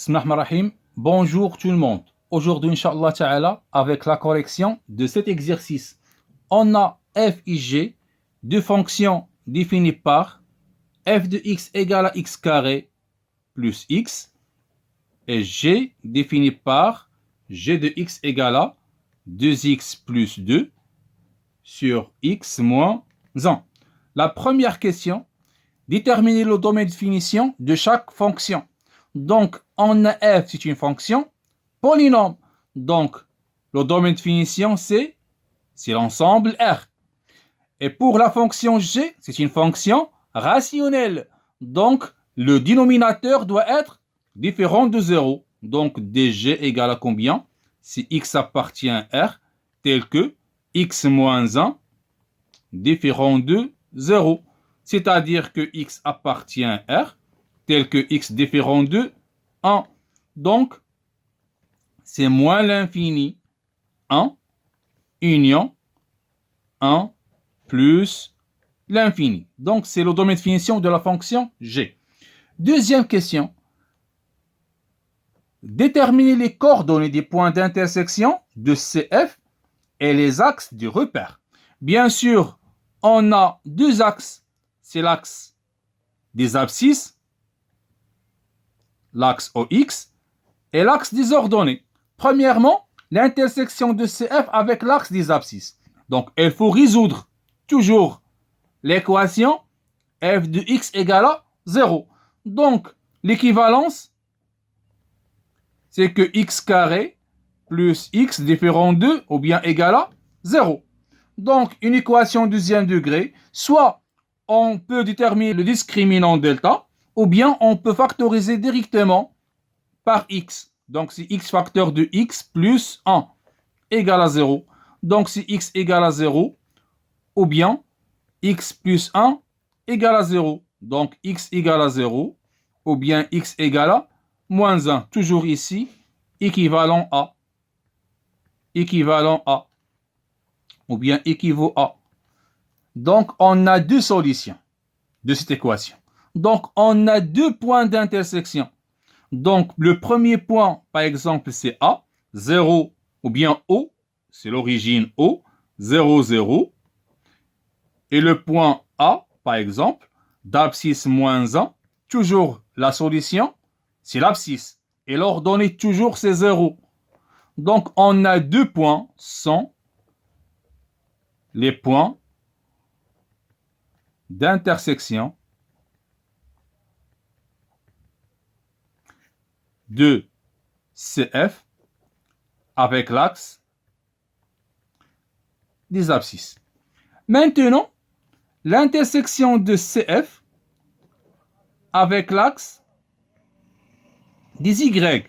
Bismillahirrahmanirrahim. Bonjour tout le monde. Aujourd'hui, Inch'Allah Ta'ala, avec la correction de cet exercice, on a f et g, deux fonctions définies par f de x égale à x carré plus x, et g défini par g de x égale à 2x plus 2 sur x moins 1. La première question, déterminer le domaine de définition de chaque fonction. Donc, on a f, c'est une fonction polynôme. Donc, le domaine de définition, c'est l'ensemble R. Et pour la fonction g, c'est une fonction rationnelle. Donc, le dénominateur doit être différent de 0. Donc, dg égale à combien? Si x appartient à R, tel que x moins 1 différent de 0. C'est-à-dire que x appartient à R, tel que x différent de 1. Donc, c'est moins l'infini 1, union 1 plus l'infini. Donc, c'est le domaine de définition de la fonction g. Deuxième question. Déterminer les coordonnées des points d'intersection de CF et les axes du repère. Bien sûr, on a deux axes. C'est l'axe des abscisses, l'axe OX, et l'axe des ordonnées. Premièrement, l'intersection de CF avec l'axe des abscisses. Donc, il faut résoudre toujours l'équation f de x égale à 0. Donc, l'équivalence, c'est que x carré plus x différent de ou bien égal à 0. Donc, une équation deuxième degré, soit on peut déterminer le discriminant delta, ou bien on peut factoriser directement par x. Donc, c'est x facteur de x plus 1 égale à 0. Donc, c'est x égale à 0, ou bien x plus 1 égale à 0. Donc, x égale à 0, ou bien x égale à moins 1. Toujours ici, équivalent à. Équivalent à. Ou bien équivaut à. Donc, on a deux solutions de cette équation. Donc, on a deux points d'intersection. Donc, le premier point, par exemple, c'est A, 0, ou bien O, c'est l'origine O, 0, 0. Et le point A, par exemple, d'abscisse moins 1, toujours la solution, c'est l'abscisse. Et l'ordonnée, toujours, c'est 0. Donc, on a deux points, sont les points d'intersection de CF avec l'axe des abscisses. Maintenant, l'intersection de CF avec l'axe des Y,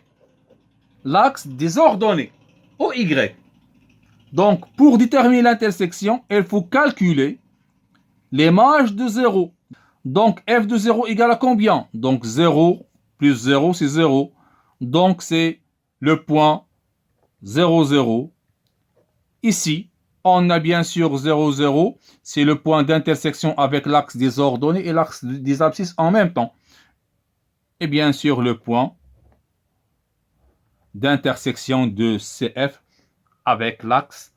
l'axe des ordonnées, OY. Donc, pour déterminer l'intersection, il faut calculer les marges de 0. Donc, f de 0 égale à combien? Donc, 0 plus 0, c'est 0. Donc, c'est le point 0, 0. Ici, on a bien sûr 0, 0. C'est le point d'intersection avec l'axe des ordonnées et l'axe des abscisses en même temps. Et bien sûr, le point d'intersection de CF avec l'axe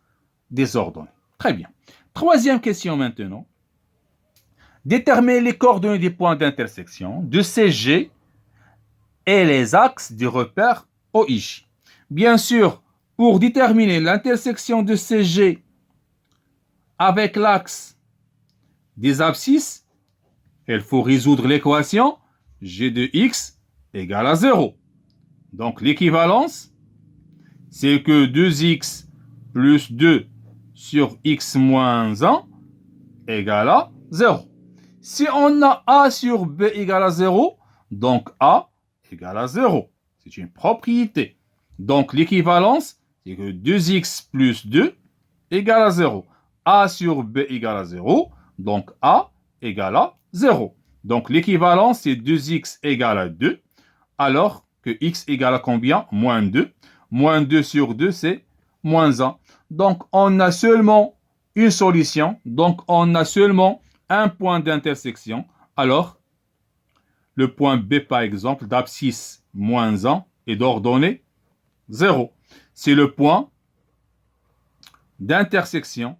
des ordonnées. Très bien. Troisième question maintenant. Déterminer les coordonnées des points d'intersection de CG et les axes du repère OI. Bien sûr, pour déterminer l'intersection de CG avec l'axe des abscisses, il faut résoudre l'équation g de x égale à 0. Donc l'équivalence, c'est que 2x plus 2 sur x moins 1 égale à 0. Si on a a sur b égale à 0, donc a égale à 0. C'est une propriété. Donc l'équivalence, c'est que 2x plus 2 égale à 0. a sur b égale à 0, donc a égale à 0. Donc l'équivalence, c'est 2x égale à 2, alors que x égale à combien? Moins 2. Moins 2 sur 2, c'est moins 1. Donc on a seulement une solution, donc on a seulement un point d'intersection. Alors, le point B, par exemple, d'abscisse moins 1 et d'ordonnée 0. C'est le point d'intersection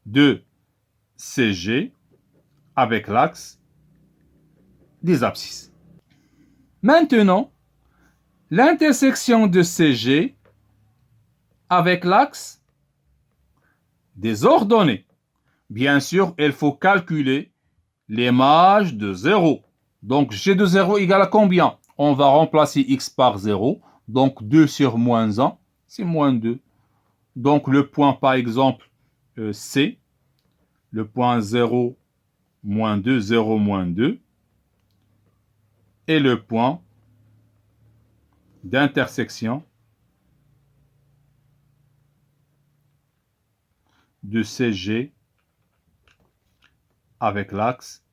de CG avec l'axe des abscisses. Maintenant, l'intersection de CG avec l'axe des ordonnées. Bien sûr, il faut calculer l'image de 0. Donc, G de 0 égale à combien? On va remplacer x par 0. Donc, 2 sur moins 1, c'est moins 2. Donc, le point, par exemple, C, le point 0, moins 2, 0, moins 2, et le point d'intersection de CG avec l'axe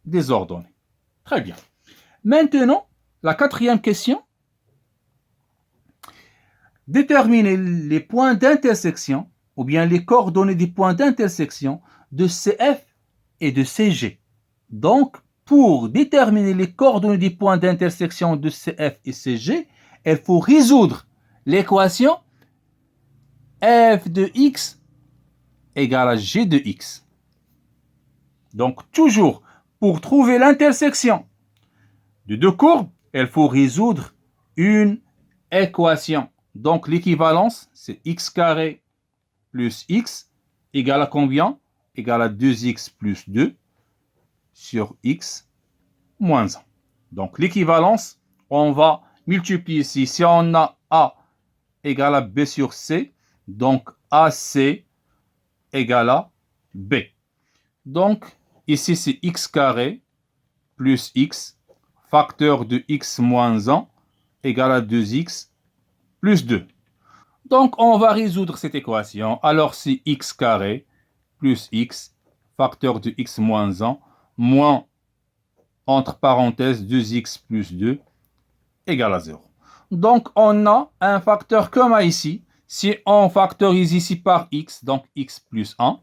des ordonnées. Très bien. Maintenant, la quatrième question. Déterminer les points d'intersection ou bien les coordonnées des points d'intersection de CF et de CG. Donc, pour déterminer les coordonnées des points d'intersection de CF et CG, il faut résoudre l'équation f de x égale à g de x. Donc, toujours, pour trouver l'intersection de deux courbes, il faut résoudre une équation. Donc, l'équivalence, c'est x carré plus x égale à combien? Égale à 2x plus 2 sur x moins 1. Donc, l'équivalence, on va multiplier ici. Si on a a égale à b sur c, donc ac égale à b. Donc, ici, c'est x carré plus x, facteur de x moins 1, égale à 2x plus 2. Donc, on va résoudre cette équation. Alors, c'est x carré plus x, facteur de x moins 1, moins, entre parenthèses, 2x plus 2, égale à 0. Donc, on a un facteur commun ici. Si on factorise ici par x, donc x plus 1,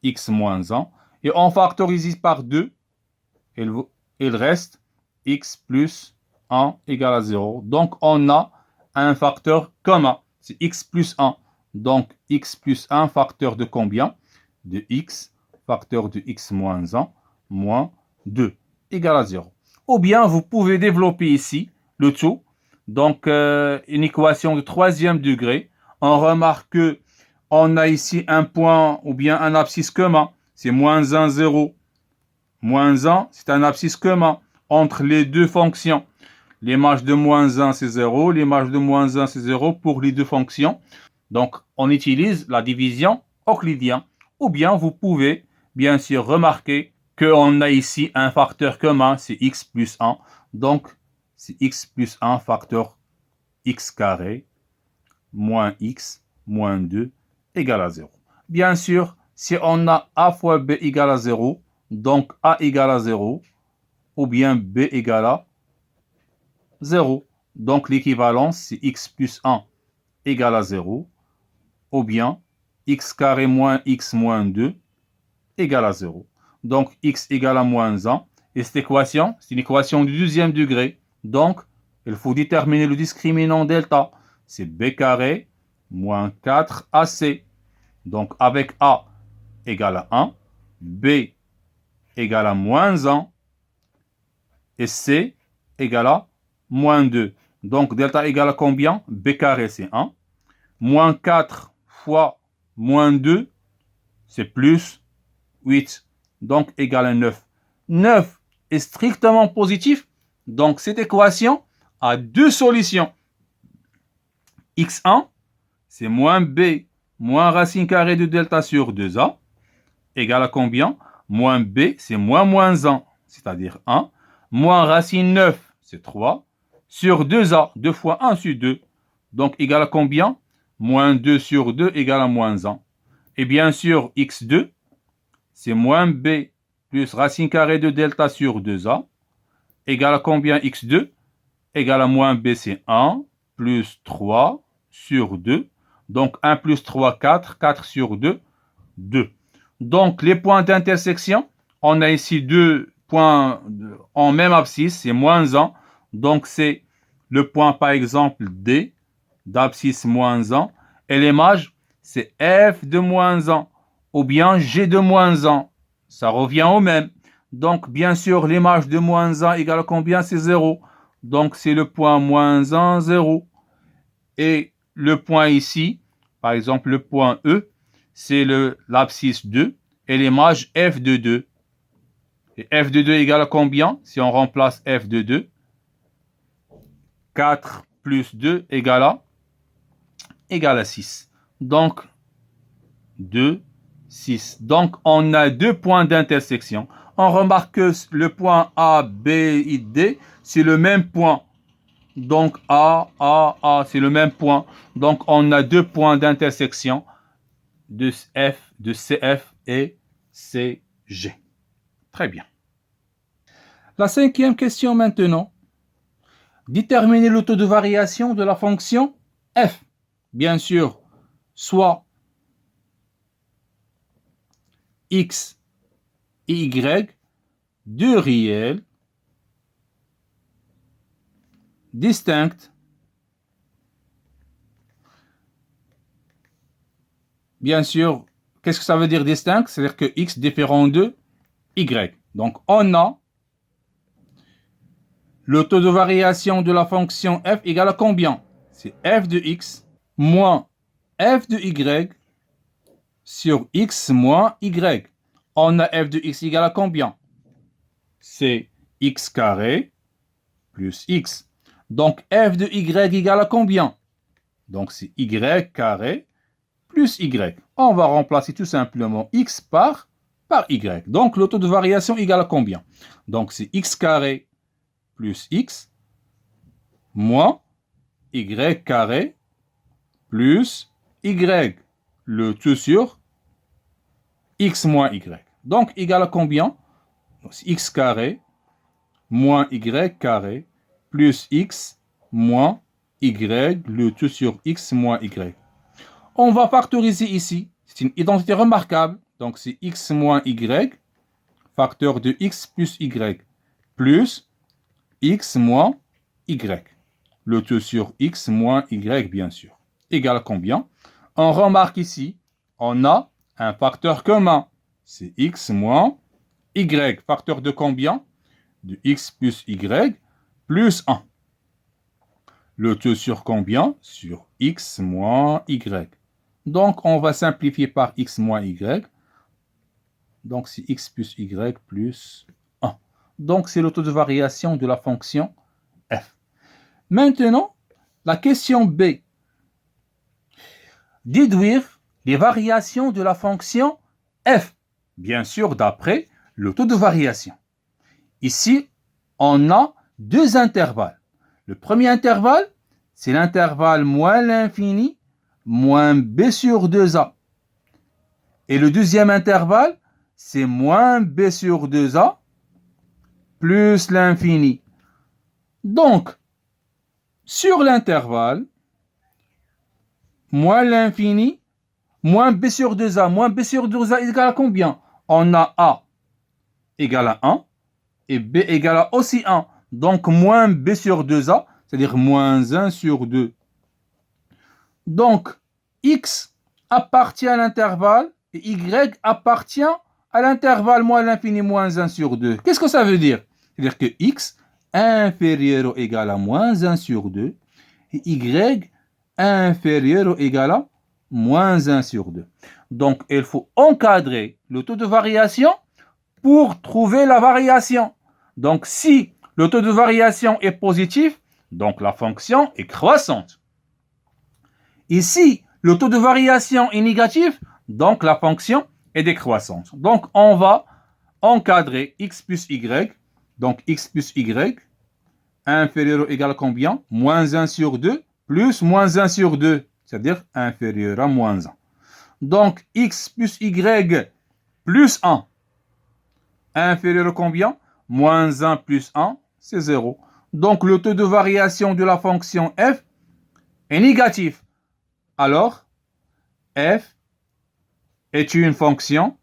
x moins 1, et on factorise ici par 2, il reste x plus 1 égale à 0. Donc, on a un facteur commun. C'est x plus 1. Donc, x plus 1, facteur de combien? De x, facteur de x moins 1, moins 2, égale à 0. Ou bien, vous pouvez développer ici le tout. Donc, une équation de troisième degré. On remarque qu'on a ici un point ou bien un abscisse commun. C'est moins 1, 0. Moins 1, c'est un abscisse commun entre les deux fonctions. L'image de moins 1, c'est 0. L'image de moins 1, c'est 0 pour les deux fonctions. Donc, on utilise la division euclidienne. Ou bien, vous pouvez, bien sûr, remarquer qu'on a ici un facteur commun, c'est x plus 1. Donc, c'est x plus 1 facteur x carré moins x moins 2 égale à 0. Bien sûr, si on a a fois b égale à 0, donc a égale à 0, ou bien b égale à 0. Donc, l'équivalence, c'est x plus 1 égale à 0, ou bien x carré moins x moins 2 égale à 0. Donc, x égale à moins 1. Et cette équation, c'est une équation du deuxième degré. Donc, il faut déterminer le discriminant delta. C'est b carré moins 4ac. Donc, avec a égale à 1, b égale à moins 1, et c égale à moins 2. Donc, delta égale à combien? B carré, c'est 1. Moins 4 fois moins 2, c'est plus 8. Donc, égale à 9. 9 est strictement positif. Donc, cette équation a deux solutions. x1, c'est moins b, moins racine carrée de delta sur 2a, égale à combien? Moins b, c'est moins 1, c'est-à-dire 1. Moins racine 9, c'est 3. Sur 2a, 2 fois 1 sur 2. Donc, égale à combien? Moins 2 sur 2 égale à moins 1. Et bien sûr, x2, c'est moins b plus racine carrée de delta sur 2a, égale à combien x2? Égale à moins b, c'est 1, plus 3 sur 2. Donc, 1 plus 3, 4, 4 sur 2, 2. Donc, les points d'intersection, on a ici deux points en même abscisse, c'est moins 1. Donc, c'est le point, par exemple, D, d'abscisse moins 1. Et l'image, c'est F de moins 1 ou bien G de moins 1. Ça revient au même. Donc, bien sûr, l'image de moins 1 égale à combien? C'est 0. Donc, c'est le point moins 1, 0. Et le point ici, par exemple, le point E, c'est l'abscisse 2 et l'image F de 2. Et F de 2 égale à combien? Si on remplace F de 2, 4 plus 2 égale à 6. Donc, 2, 6. Donc, on a deux points d'intersection. On remarque que le point A, B et D, c'est le même point. Donc, A, c'est le même point. Donc, on a deux points d'intersection de CF et CG. Très bien. La cinquième question maintenant. Déterminer le taux de variation de la fonction f. Bien sûr, soit x et y, deux réels distincts. Bien sûr, qu'est-ce que ça veut dire distinct? C'est-à-dire que x différent de y. Donc, on a le taux de variation de la fonction f égale à combien? C'est f de x moins f de y sur x moins y. On a f de x égale à combien? C'est x carré plus x. Donc, f de y égale à combien? Donc, c'est y carré plus y. On va remplacer tout simplement x par y. Donc, le taux de variation égale à combien? Donc, c'est x carré plus x moins y carré plus y. Le tout sur x moins y. Donc, égal à combien? C'est x carré moins y carré plus x moins y, le tout sur x moins y. On va factoriser ici. C'est une identité remarquable. Donc, c'est x moins y, facteur de x plus y, plus x moins y. Le tout sur x moins y, bien sûr. Égal à combien? On remarque ici, on a un facteur commun. C'est x moins y. Facteur de combien? De x plus y plus 1. Le tout sur combien? Sur x moins y. Donc, on va simplifier par x moins y. Donc, c'est x plus y plus 1. Donc, c'est le taux de variation de la fonction f. Maintenant, la question B. Déduire les variations de la fonction f. Bien sûr, d'après le taux de variation. Ici, on a deux intervalles. Le premier intervalle, c'est l'intervalle moins l'infini moins b sur 2a. Et le deuxième intervalle, c'est moins b sur 2a plus l'infini. Donc, sur l'intervalle, moins l'infini, moins b sur 2a, moins b sur 2a égale à combien? On a a égale à 1 et b égale à aussi 1. Donc, moins b sur 2a, c'est-à-dire moins 1 sur 2. Donc, x appartient à l'intervalle et y appartient à l'intervalle moins l'infini moins 1 sur 2. Qu'est-ce que ça veut dire? C'est-à-dire que x inférieur ou égal à moins 1 sur 2 et y inférieur ou égal à moins 1 sur 2. Donc, il faut encadrer le taux de variation pour trouver la variation. Donc, si le taux de variation est positif, donc la fonction est croissante. Et si le taux de variation est négatif, donc la fonction est décroissante. Donc, on va encadrer x plus y. Donc, x plus y inférieur ou égal à combien? Moins 1 sur 2 plus moins 1 sur 2, c'est-à-dire inférieur à moins 1. Donc, x plus y plus 1 inférieur à combien? Moins 1 plus 1, c'est 0. Donc, le taux de variation de la fonction f est négatif. Alors, f est une fonction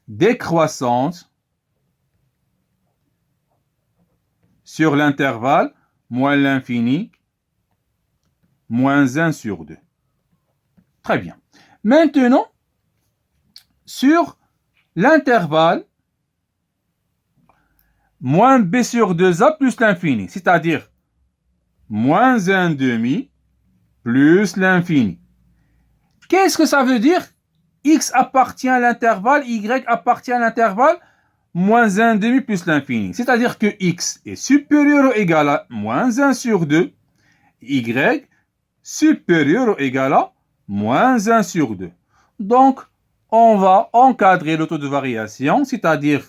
décroissante sur l'intervalle moins l'infini moins 1 sur 2. Très bien. Maintenant, sur l'intervalle moins b sur 2a plus l'infini, c'est-à-dire moins 1 demi plus l'infini. Qu'est-ce que ça veut dire? X appartient à l'intervalle, Y appartient à l'intervalle, moins 1 demi plus l'infini. C'est-à-dire que X est supérieur ou égal à moins 1 sur 2, Y supérieur ou égal à moins 1 sur 2. Donc, on va encadrer le taux de variation, c'est-à-dire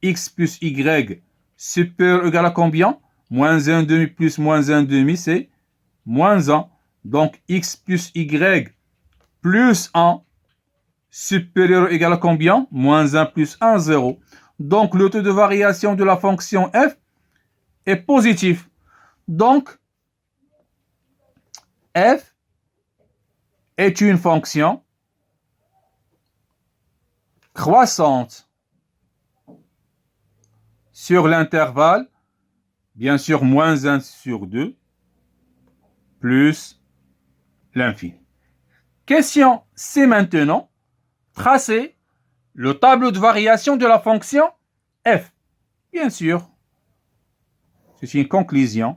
X plus Y supérieur ou égal à combien? Moins 1 demi plus moins 1 demi, c'est moins 1. Donc, X plus Y plus 1 supérieur ou égal à combien? Moins 1 plus 1, 0. Donc, le taux de variation de la fonction f est positif. Donc, f est une fonction croissante sur l'intervalle, bien sûr, moins 1 sur 2, plus l'infini. Question C maintenant. Tracer le tableau de variation de la fonction f. Bien sûr, c'est une conclusion.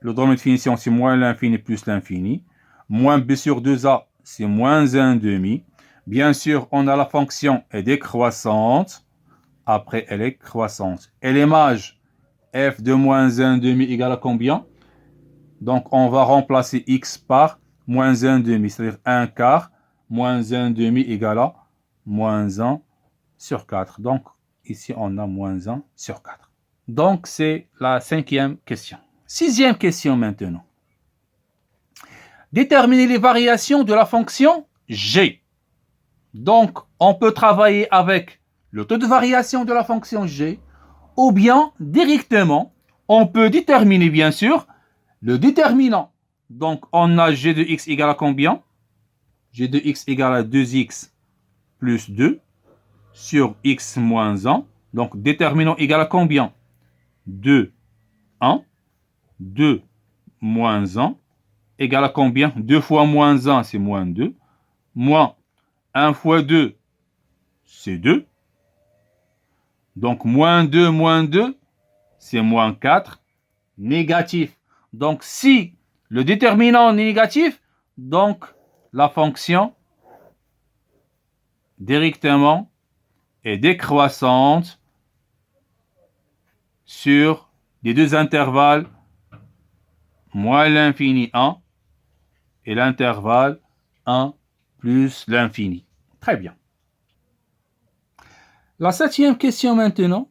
Le domaine de finition, c'est moins l'infini plus l'infini. Moins b sur 2a, c'est moins 1 demi. Bien sûr, on a la fonction est décroissante. Après, elle est croissante. Et l'image f de moins 1 demi égale à combien? Donc, on va remplacer x par moins 1 demi, c'est-à-dire 1 quart. Moins 1 demi égale à moins 1 sur 4. Donc, ici, on a moins 1 sur 4. Donc, c'est la 5e question. 6e question maintenant. Déterminer les variations de la fonction g. Donc, on peut travailler avec le taux de variation de la fonction g, ou bien, directement, on peut déterminer, bien sûr, le déterminant. Donc, on a g de x égale à combien? G de x égale à 2x plus 2 sur x moins 1. Donc, déterminant égal à combien? 2, 1. 2 moins 1 égale à combien? 2 fois moins 1, c'est moins 2. Moins 1 fois 2, c'est 2. Donc, moins 2, c'est moins 4. Négatif. Donc, si le déterminant est négatif, donc la fonction directement est décroissante sur les deux intervalles moins l'infini 1 et l'intervalle 1 plus l'infini. Très bien. La 7e question maintenant.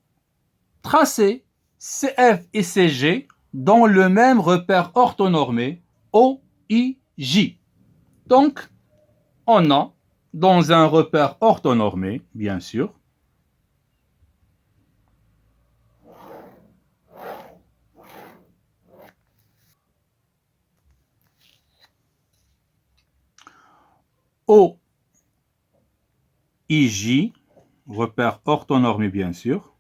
Tracer CF et CG dans le même repère orthonormé OIJ. Donc, on a dans un repère orthonormé, bien sûr, OIJ, repère orthonormé, bien sûr.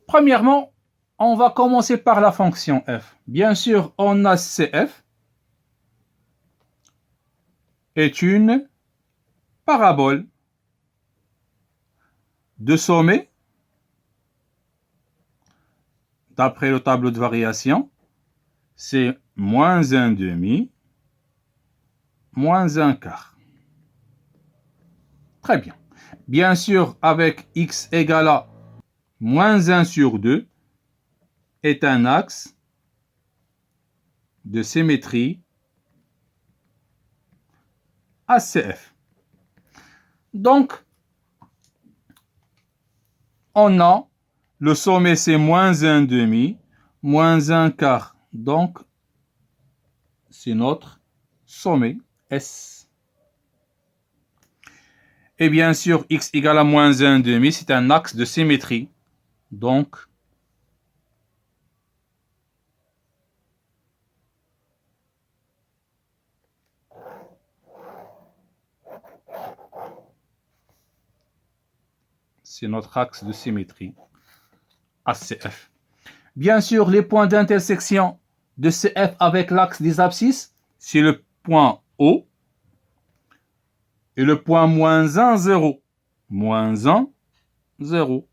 Premièrement, on va commencer par la fonction f. Bien sûr, on a CF est une parabole de sommet, d'après le tableau de variation, c'est moins 1 demi, moins 1 quart. Très bien. Bien sûr, avec x égale à moins 1 sur 2 est un axe de symétrie ACF. Donc, on a le sommet, c'est moins 1 demi, moins 1 quart. Donc, c'est notre sommet S. Et bien sûr, x égale à moins 1 demi, c'est un axe de symétrie. Donc, c'est notre axe de symétrie, ACF. Bien sûr, les points d'intersection de CF avec l'axe des abscisses, c'est le point O et le point -1, 0. -1, 0.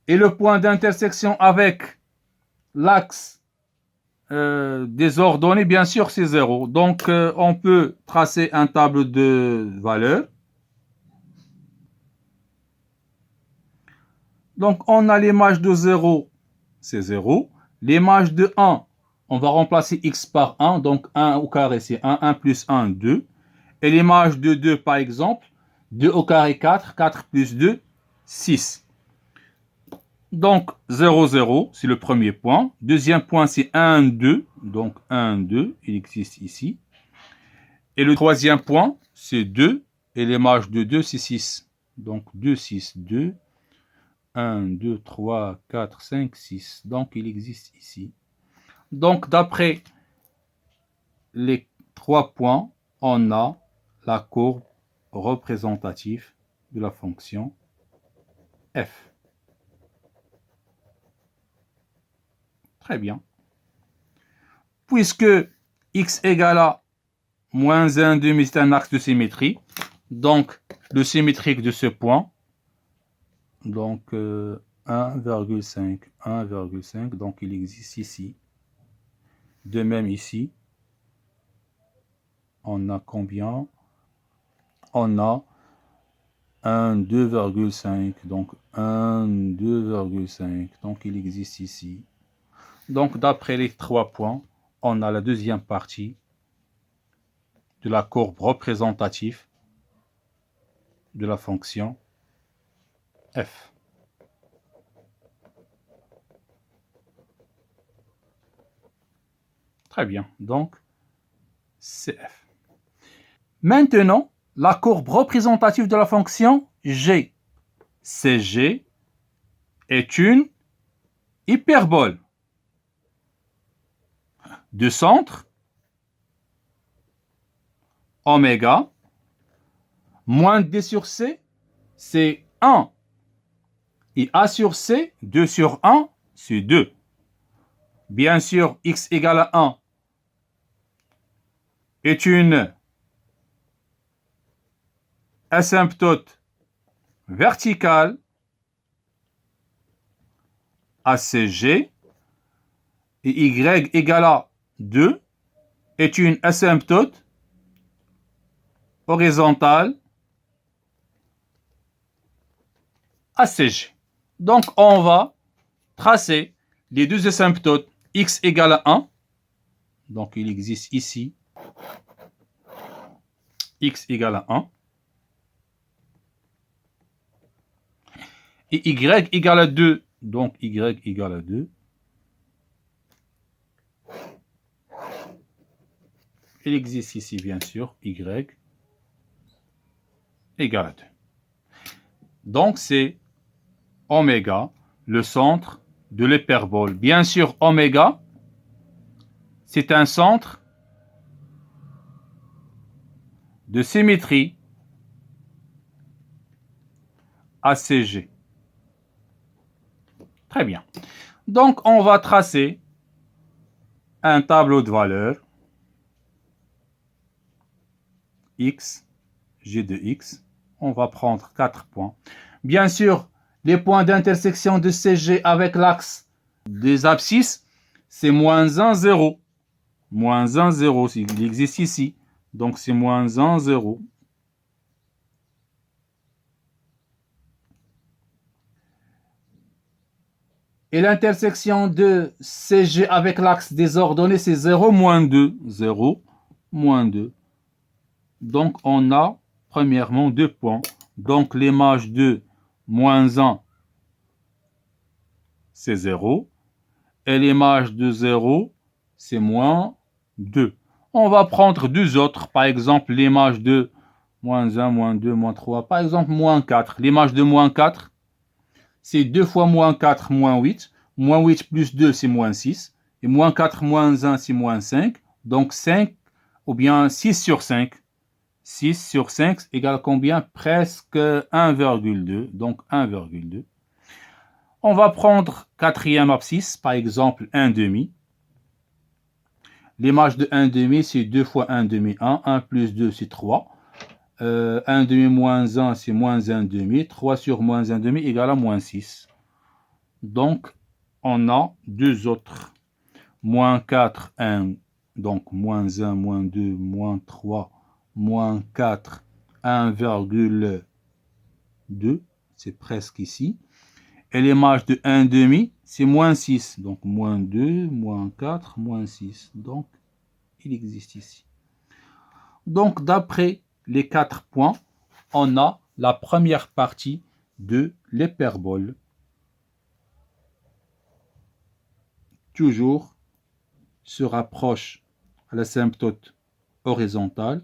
Et le point d'intersection avec l'axe des ordonnées, bien sûr, c'est 0. Donc, on peut tracer un tableau de valeurs. Donc, on a l'image de 0, c'est 0. L'image de 1, on va remplacer x par 1. Donc, 1 au carré, c'est 1. 1 plus 1, 2. Et l'image de 2, par exemple, 2 au carré, 4. 4 plus 2, 6. Donc, 0, 0, c'est le premier point. Deuxième point, c'est 1, 2. Donc, 1, 2, il existe ici. Et le troisième point, c'est 2. Et l'image de 2, c'est 6. Donc, 2, 6, 2. 1, 2, 3, 4, 5, 6. Donc, il existe ici. Donc, d'après les 3 points, on a la courbe représentative de la fonction f. Très bien. Puisque x égale à moins 1 demi, c'est un axe de symétrie. Donc, le symétrique de ce point, donc 1,5, 1,5, donc il existe ici. De même ici, on a combien? On a 1, 2,5, donc 1, 2,5, donc il existe ici. Donc, d'après les 3 points, on a la deuxième partie de la courbe représentative de la fonction f. Très bien, donc CF. Maintenant, la courbe représentative de la fonction g. CG est une hyperbole de centre oméga moins d sur c, c'est 1. Et a sur c, 2 sur 1, c'est 2. Bien sûr, x égale à 1 est une asymptote verticale ACG et y égale à 2 est une asymptote horizontale ACG. Donc, on va tracer les deux asymptotes x égale à 1. Donc, il existe ici x égale à 1. Et y égale à 2. Donc, y égale à 2. Il existe ici, bien sûr, y égale à 2. Donc, c'est oméga, le centre de l'hyperbole. Bien sûr, oméga, c'est un centre de symétrie ACG. Très bien. Donc, on va tracer un tableau de valeurs x, g de x. On va prendre 4 points. Bien sûr, les points d'intersection de CG avec l'axe des abscisses, c'est moins 1, 0. Moins 1, 0, il existe ici. Donc, c'est moins 1, 0. Et l'intersection de CG avec l'axe des ordonnées, c'est 0, moins 2. 0, moins 2. Donc, on a, premièrement, 2 points. Donc, l'image de moins 1, c'est 0. Et l'image de 0, c'est moins 2. On va prendre deux autres. Par exemple, l'image de moins 1, moins 2, moins 3. Par exemple, moins 4. L'image de moins 4, c'est 2 fois moins 4, moins 8. Moins 8 plus 2, c'est moins 6. Et moins 4, moins 1, c'est moins 5. Donc 5, ou bien 6 sur 5. 6 sur 5 égale combien? Presque 1,2. Donc 1,2. On va prendre quatrième abscisse, par exemple 1 demi. L'image de 1 demi, c'est 2 fois 1 demi, 1. 1 plus 2, c'est 3. 1 demi moins 1, c'est moins 1 demi. 3 sur moins 1 demi égale à moins 6. Donc, on a deux autres. Moins 4, 1. Donc, moins 1, moins 2, moins 3, moins 4, 1,2. C'est presque ici. Et l'image de 1 demi, c'est moins 6. Donc, moins 2, moins 4, moins 6. Donc, il existe ici. Donc, d'après les 4 points, on a la première partie de l'hyperbole. Toujours se rapproche à l'asymptote horizontale.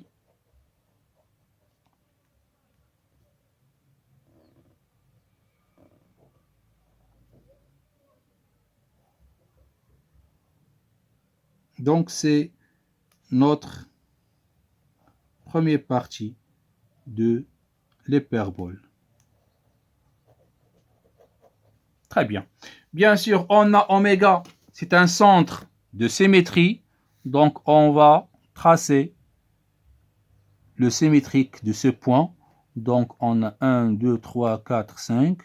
Donc, c'est notre première partie de l'hyperbole. Très bien. Bien sûr, on a oméga, c'est un centre de symétrie. Donc, on va tracer le symétrique de ce point. Donc, on a 1, 2, 3, 4, 5.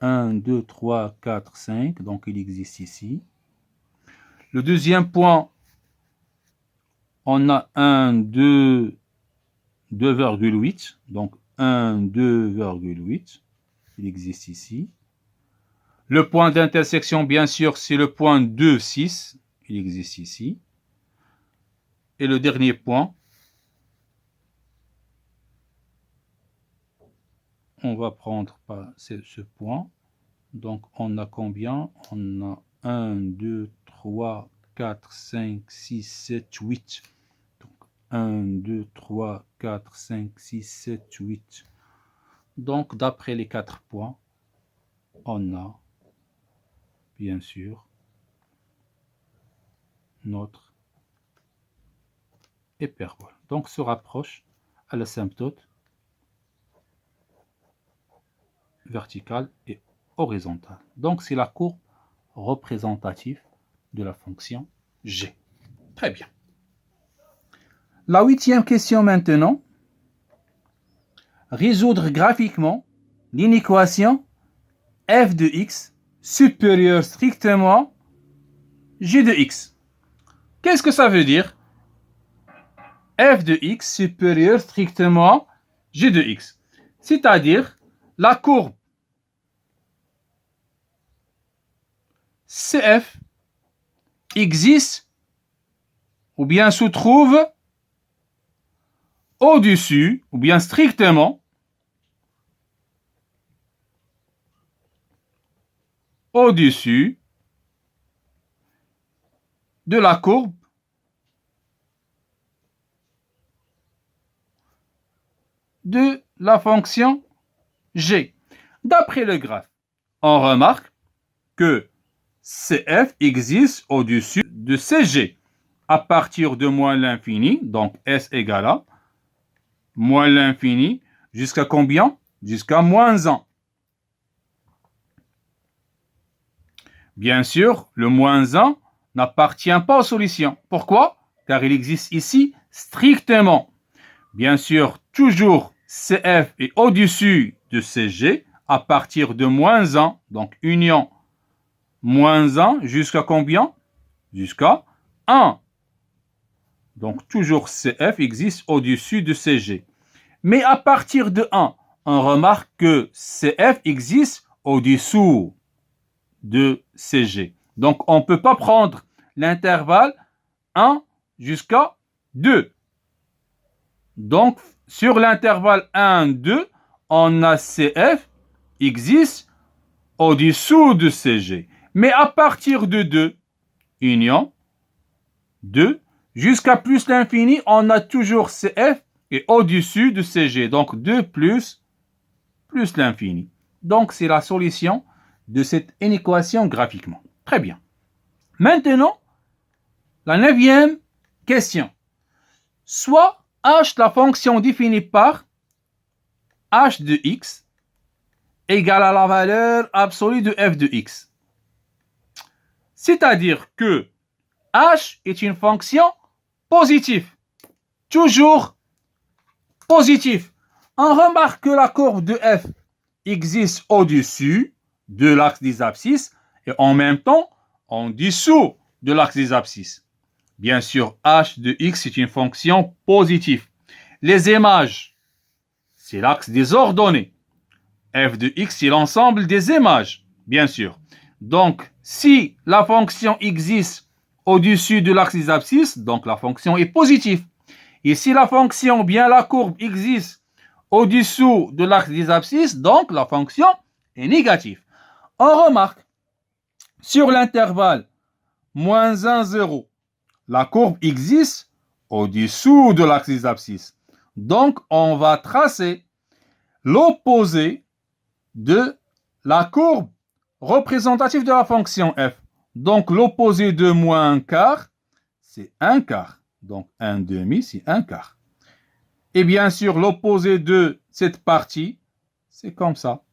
1, 2, 3, 4, 5. Donc, il existe ici. Le deuxième point, on a 1, 2, 2,8. Donc, 1, 2,8. Il existe ici. Le point d'intersection, bien sûr, c'est le point 2, 6. Il existe ici. Et le dernier point, on va prendre ce point. Donc, on a combien? On a 1, 2, 3, 4, 5, 6, 7, 8. Donc, 1, 2, 3, 4, 5, 6, 7, 8. Donc, d'après les 4 points, on a, bien sûr, notre hyperbole. Donc, se rapproche à l'asymptote verticale et horizontale. Donc, c'est la courbe représentative de la fonction g. Très bien. La 8e question maintenant. Résoudre graphiquement l'inéquation f de x supérieur strictement g de x. Qu'est-ce que ça veut dire? F de x supérieur strictement g de x. C'est-à-dire, la courbe CF existe ou bien se trouve au-dessus ou bien strictement au-dessus de la courbe de la fonction g. D'après le graphe, on remarque que CF existe au-dessus de CG à partir de moins l'infini, donc S égale à moins l'infini jusqu'à combien? Jusqu'à moins 1. Bien sûr, le moins 1 n'appartient pas aux solutions. Pourquoi? Car il existe ici strictement. Bien sûr, toujours CF est au-dessus de CG à partir de moins 1, donc union moins 1 jusqu'à combien? Jusqu'à 1. Donc toujours CF existe au-dessus de CG. Mais à partir de 1, on remarque que CF existe au-dessous de CG. Donc on ne peut pas prendre l'intervalle 1 jusqu'à 2. Donc sur l'intervalle 1, 2, on a CF existe au-dessous de CG. Mais à partir de 2, union 2, jusqu'à plus l'infini, on a toujours CF et au-dessus de CG. Donc 2 plus l'infini. Donc c'est la solution de cette inéquation graphiquement. Très bien. Maintenant, la 9e question. Soit h, la fonction définie par h de x égale à la valeur absolue de f de x. C'est-à-dire que h est une fonction positive. Toujours positive. On remarque que la courbe de f existe au-dessus de l'axe des abscisses et en même temps en dessous de l'axe des abscisses. Bien sûr, h de x est une fonction positive. Les images, c'est l'axe des ordonnées. F de x, c'est l'ensemble des images, bien sûr. Donc, si la fonction existe au-dessus de l'axe des abscisses, donc la fonction est positive. Et si la fonction, bien la courbe, existe au-dessous de l'axe des abscisses, donc la fonction est négative. On remarque, sur l'intervalle moins 1, 0, la courbe existe au-dessous de l'axe des abscisses. Donc, on va tracer l'opposé de la courbe représentative de la fonction f. Donc, l'opposé de moins un quart, c'est un quart. Donc, un demi, c'est un quart. Et bien sûr, l'opposé de cette partie, c'est comme ça.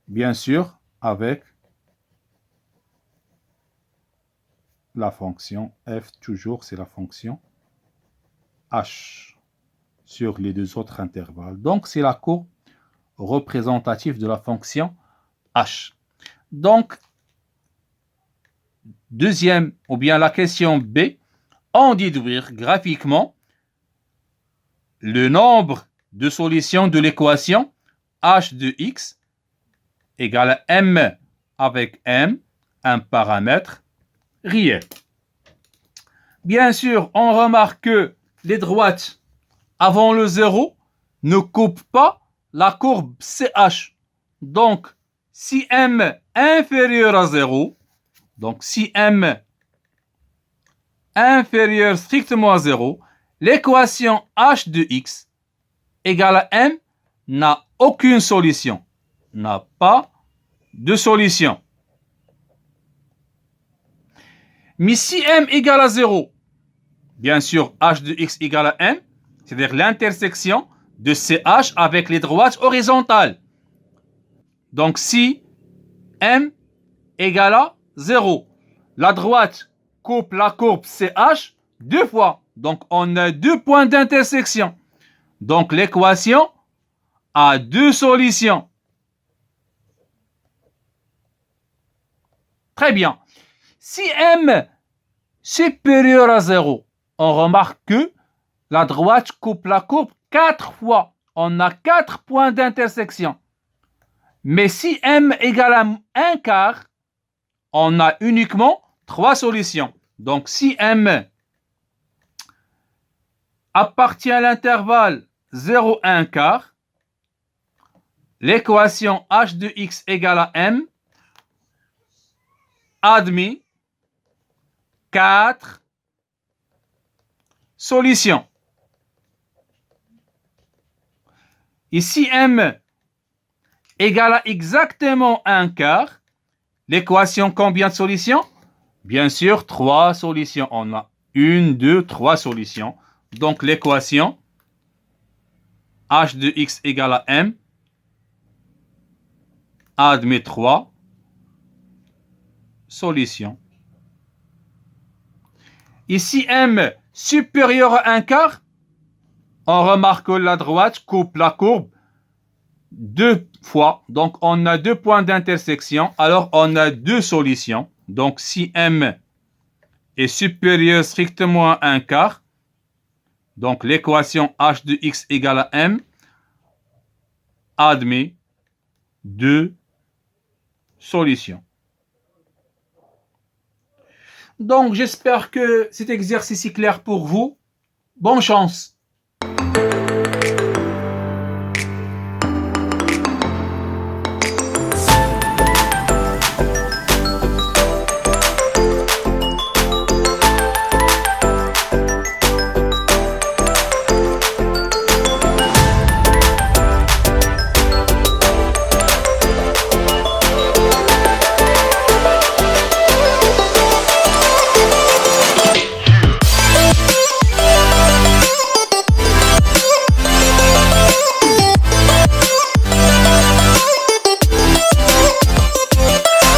Bien sûr, avec la fonction f, toujours, c'est la fonction h sur les deux autres intervalles. Donc, c'est la courbe représentative de la fonction h. Donc, deuxième, ou bien la question B, on déduire graphiquement le nombre de solutions de l'équation h de x égale à m avec m, un paramètre réel. Bien sûr, on remarque que les droites avant le 0 ne coupent pas la courbe CH. Donc, si m inférieur à 0, donc si m inférieur strictement à 0, l'équation h de x égale à m n'a aucune solution, n'a pas de solution. Mais si m égale à 0, bien sûr, h de x égale à m, c'est-à-dire l'intersection de CH avec les droites horizontales. Donc, si m égale à 0, la droite coupe la courbe CH deux fois. Donc, on a deux points d'intersection. Donc, l'équation a deux solutions. Très bien. Si m supérieur à 0, on remarque que la droite coupe la courbe 4 fois. On a 4 points d'intersection. Mais si m égale à 1 quart, on a uniquement 3 solutions. Donc, si m appartient à l'intervalle 0, 1 quart, l'équation h de x égale à m admet 4 solutions. Et si m égale à exactement 1 quart, l'équation combien de solutions? Bien sûr, 3 solutions. On a 1, 2, 3 solutions. Donc l'équation h de x égale à m admet 3 solutions. Et si m supérieur à 1 quart, on remarque que la droite coupe la courbe 2 fois. Donc, on a 2 points d'intersection. Alors, on a 2 solutions. Donc, si m est supérieur strictement à 1 quart, donc l'équation h de x égale à m admet 2 solutions. Donc, j'espère que cet exercice est clair pour vous. Bonne chance!